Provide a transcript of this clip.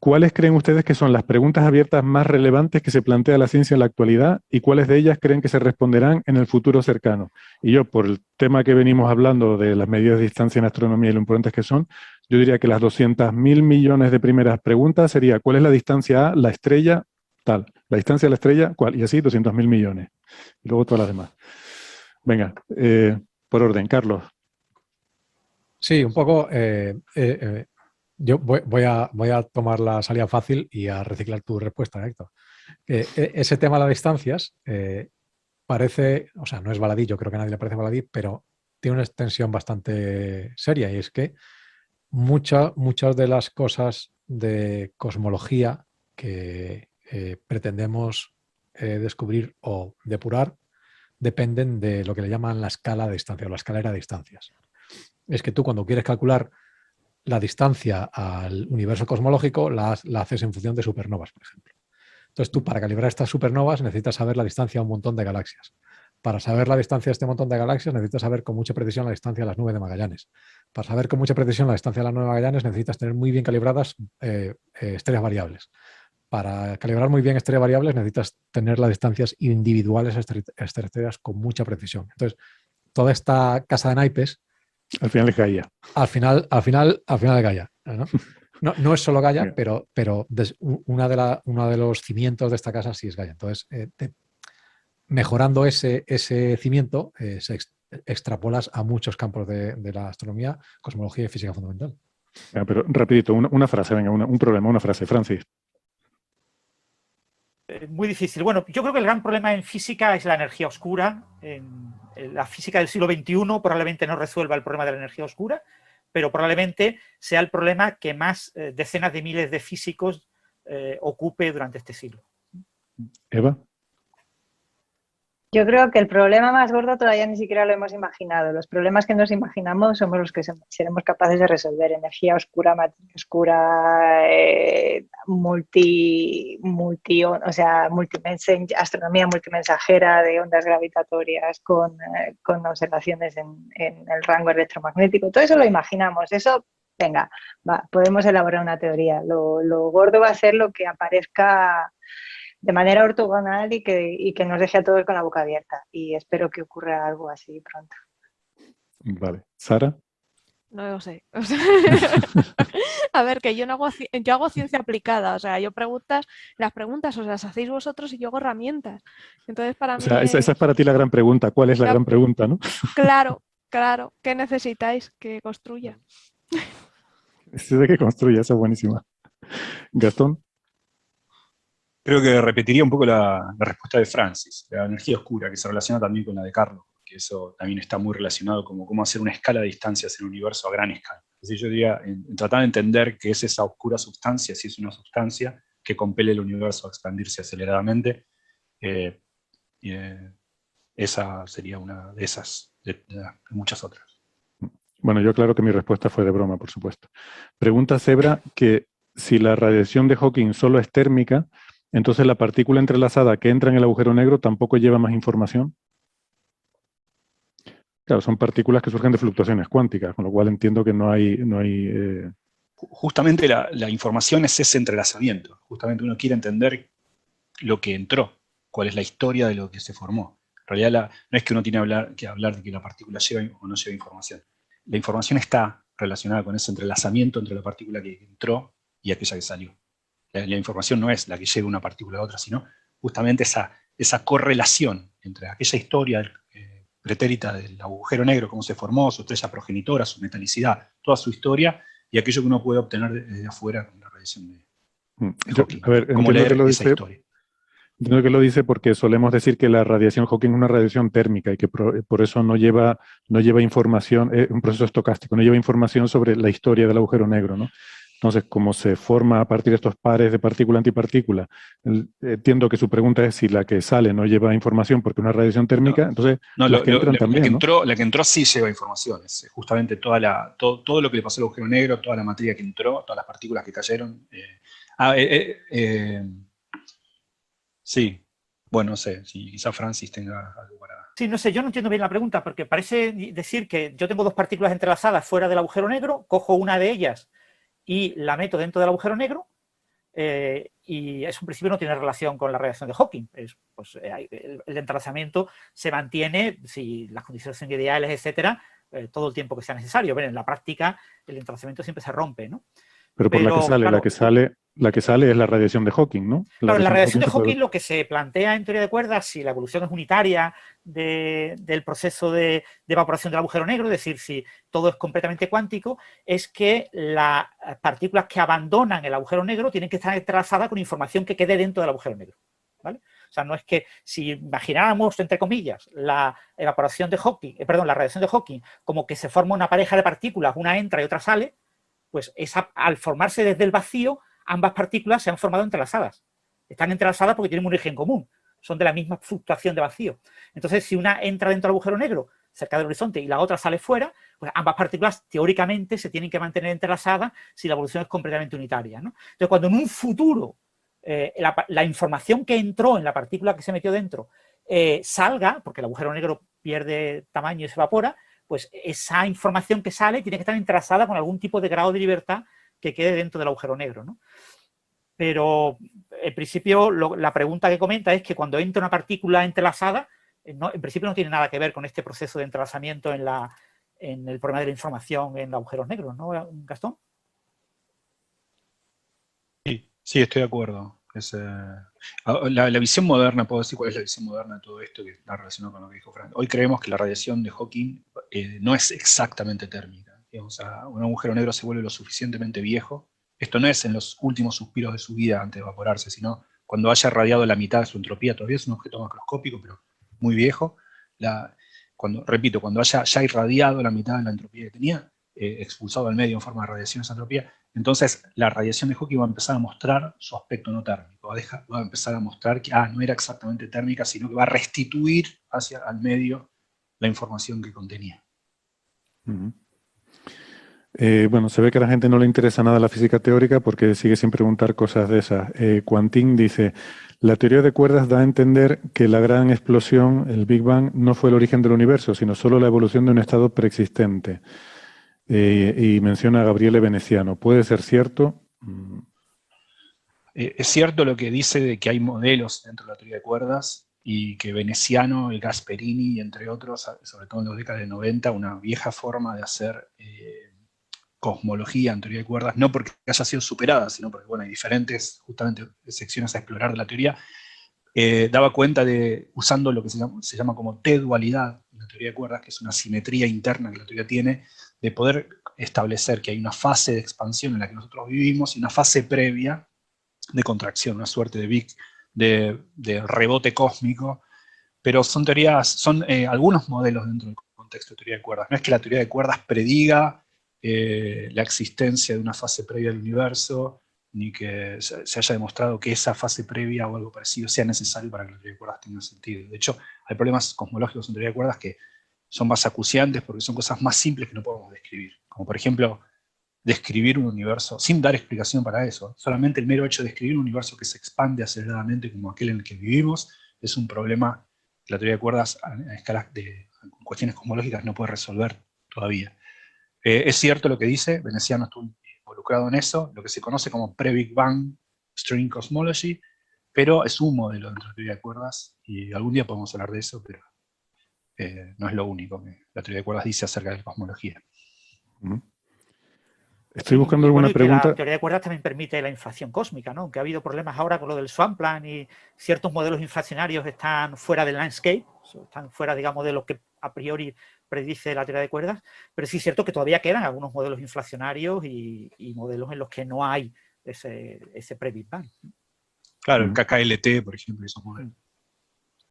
¿cuáles creen ustedes que son las preguntas abiertas más relevantes que se plantea la ciencia en la actualidad y cuáles de ellas creen que se responderán en el futuro cercano? Y yo, por el tema que venimos hablando de las medidas de distancia en astronomía y lo importantes que son, yo diría que las 200.000 millones de primeras preguntas sería ¿cuál es la distancia a la estrella? Tal. La distancia a la estrella, ¿cuál? Y así 200.000 millones. Y luego todas las demás. Venga, por orden, Carlos. Sí, un poco. Yo voy a tomar la salida fácil y a reciclar tu respuesta, Héctor. Ese tema de las distancias parece, o sea, no es baladí, yo creo que a nadie le parece baladí, pero tiene una extensión bastante seria y es que muchas de las cosas de cosmología que pretendemos descubrir o depurar dependen de lo que le llaman la escala de distancia o la escalera de distancias. Es que tú cuando quieres calcular la distancia al universo cosmológico la haces en función de supernovas, por ejemplo. Entonces tú para calibrar estas supernovas necesitas saber la distancia a un montón de galaxias. Para saber la distancia de este montón de galaxias necesitas saber con mucha precisión la distancia a las nubes de Magallanes. Para saber con mucha precisión la distancia a las nubes de Magallanes necesitas tener muy bien calibradas estrellas variables. Para calibrar muy bien estrellas variables necesitas tener las distancias individuales a estas estrellas con mucha precisión. Entonces, toda esta casa de naipes Al final es Gaia. al final es Gaia, ¿no? No es solo Gaia, pero uno de los cimientos de esta casa sí es Gaia. Entonces, mejorando ese cimiento, extrapolas a muchos campos de la astronomía, cosmología y física fundamental. Pero rapidito, una frase, venga, un problema, una frase. Francis. Muy difícil. Bueno, yo creo que el gran problema en física es la energía oscura. La física del siglo XXI probablemente no resuelva el problema de la energía oscura, pero probablemente sea el problema que más decenas de miles de físicos ocupe durante este siglo. Eva. Yo creo que el problema más gordo todavía ni siquiera lo hemos imaginado. Los problemas que nos imaginamos somos los que seremos capaces de resolver. Energía oscura, materia oscura, astronomía multimensajera de ondas gravitatorias con observaciones en el rango electromagnético. Todo eso lo imaginamos. Eso, venga, podemos elaborar una teoría. Lo gordo va a ser lo que aparezca de manera ortogonal y que nos deje a todos con la boca abierta. Y espero que ocurra algo así pronto. Vale. ¿Sara? No lo sé. O sea, a ver, que yo hago ciencia aplicada. O sea, las preguntas os las hacéis vosotros y yo hago herramientas. Entonces, para mí. O sea, esa es para ti la gran pregunta. ¿Cuál es la gran pregunta, no? Claro. ¿Qué necesitáis que construya? De que construya, esa es buenísima. Gastón. Creo que repetiría un poco la respuesta de Francis, la energía oscura, que se relaciona también con la de Carlos, porque eso también está muy relacionado como cómo hacer una escala de distancias en el universo a gran escala. Así yo diría, en tratar de entender qué es esa oscura sustancia, si es una sustancia que compele el universo a expandirse aceleradamente, esa sería una de esas, de muchas otras. Bueno, yo claro que mi respuesta fue de broma, por supuesto. Pregunta Zebra que si la radiación de Hawking solo es térmica, entonces la partícula entrelazada que entra en el agujero negro tampoco lleva más información. Claro, son partículas que surgen de fluctuaciones cuánticas, con lo cual entiendo que no hay Justamente la información es ese entrelazamiento. Justamente uno quiere entender lo que entró, cuál es la historia de lo que se formó. En realidad no es que uno tiene que hablar de que la partícula lleva o no lleva información. La información está relacionada con ese entrelazamiento entre la partícula que entró y aquella que salió. La información no es la que llega una partícula a otra, sino justamente esa correlación entre aquella historia pretérita del agujero negro, cómo se formó, su estrella progenitora, su metalicidad, toda su historia, y aquello que uno puede obtener desde afuera con la radiación de Hawking. A ver, Cómo leer esa historia. Entiendo que lo dice porque solemos decir que la radiación Hawking es una radiación térmica y que por eso no lleva información, un proceso estocástico, no lleva información sobre la historia del agujero negro, ¿no? Entonces, como se forma a partir de estos pares de partícula-antipartícula, entiendo que su pregunta es si la que sale no lleva información porque es una radiación térmica, entonces las que entran también, la que entró sí lleva información, es justamente todo lo que le pasó al agujero negro, toda la materia que entró, todas las partículas que cayeron. Sí, bueno, no sé, si quizá Francis tenga algo para... Sí, no sé, yo no entiendo bien la pregunta, porque parece decir que yo tengo dos partículas entrelazadas fuera del agujero negro, cojo una de ellas y la meto dentro del agujero negro, y eso en principio no tiene relación con la radiación de Hawking. El entrelazamiento se mantiene, si las condiciones son ideales, etcétera, todo el tiempo que sea necesario. Pero en la práctica el entrelazamiento siempre se rompe, ¿no? Pero por la que sale, claro, la que sale es la radiación de Hawking, ¿no? Claro, en la radiación de Hawking puede... lo que se plantea en teoría de cuerdas, si la evolución es unitaria del proceso de evaporación del agujero negro, es decir, si todo es completamente cuántico, es que las partículas que abandonan el agujero negro tienen que estar entrelazadas con información que quede dentro del agujero negro, ¿vale? O sea, no es que si imagináramos, entre comillas, la evaporación de Hawking, la radiación de Hawking, como que se forma una pareja de partículas, una entra y otra sale, pues al formarse desde el vacío, ambas partículas se han formado entrelazadas. Están entrelazadas porque tienen un origen común. Son de la misma fluctuación de vacío. Entonces, si una entra dentro del agujero negro, cerca del horizonte, y la otra sale fuera, pues ambas partículas teóricamente se tienen que mantener entrelazadas si la evolución es completamente unitaria, ¿no? Entonces, cuando en un futuro la información que entró en la partícula que se metió dentro salga, porque el agujero negro pierde tamaño y se evapora, pues esa información que sale tiene que estar entrelazada con algún tipo de grado de libertad que quede dentro del agujero negro, ¿no? Pero en principio la pregunta que comenta es que cuando entra una partícula entrelazada, en principio no tiene nada que ver con este proceso de entrelazamiento en el problema de la información en agujeros negros, ¿no, Gastón? Sí, estoy de acuerdo. La visión moderna, puedo decir cuál es la visión moderna de todo esto que está relacionado con lo que dijo Frank. Hoy creemos que la radiación de Hawking no es exactamente térmica. Digamos, un agujero negro se vuelve lo suficientemente viejo. Esto no es en los últimos suspiros de su vida antes de evaporarse, sino cuando haya radiado la mitad de su entropía. Todavía es un objeto macroscópico, pero muy viejo. Cuando haya ya irradiado la mitad de la entropía que tenía, expulsado al medio en forma de radiación esa entropía, entonces la radiación de Hawking va a empezar a mostrar su aspecto no térmico, va a empezar a mostrar que no era exactamente térmica, sino que va a restituir al medio la información que contenía. Bueno, se ve que a la gente no le interesa nada la física teórica porque sigue sin preguntar cosas de esas. Quantin dice, la teoría de cuerdas da a entender que la gran explosión, el Big Bang, no fue el origen del universo, sino solo la evolución de un estado preexistente. Y menciona a Gabriele Veneciano. ¿Puede ser cierto? Es cierto lo que dice de que hay modelos dentro de la teoría de cuerdas y que Veneciano y Gasperini, entre otros, sobre todo en las décadas de 90, una vieja forma de hacer cosmología en teoría de cuerdas, no porque haya sido superada, sino porque hay diferentes justamente secciones a explorar de la teoría, daba cuenta de, usando lo que se llama como T-dualidad en la teoría de cuerdas, que es una simetría interna que la teoría tiene, de poder establecer que hay una fase de expansión en la que nosotros vivimos y una fase previa de contracción, una suerte de rebote cósmico, pero son algunos modelos dentro del contexto de teoría de cuerdas. No es que la teoría de cuerdas prediga la existencia de una fase previa del universo, ni que se haya demostrado que esa fase previa o algo parecido sea necesario para que la teoría de cuerdas tenga sentido. De hecho, hay problemas cosmológicos en teoría de cuerdas que son más acuciantes porque son cosas más simples que no podemos describir. Como por ejemplo, describir un universo sin dar explicación para eso. Solamente el mero hecho de describir un universo que se expande aceleradamente como aquel en el que vivimos es un problema que la teoría de cuerdas a escalas de cuestiones cosmológicas no puede resolver todavía. Es cierto lo que dice, Veneciano estuvo involucrado en eso, lo que se conoce como pre-Big Bang String Cosmology, pero es un modelo dentro de la teoría de cuerdas, y algún día podemos hablar de eso, pero no es lo único que la teoría de cuerdas dice acerca de la cosmología. Estoy buscando alguna pregunta. La teoría de cuerdas también permite la inflación cósmica, ¿no? Aunque ha habido problemas ahora con lo del Swampland y ciertos modelos inflacionarios están fuera del landscape, están fuera, digamos, de lo que a priori predice la teoría de cuerdas, pero sí es cierto que todavía quedan algunos modelos inflacionarios y modelos en los que no hay ese pre-Big Bang. Claro, el KKLT, por ejemplo, esos modelos.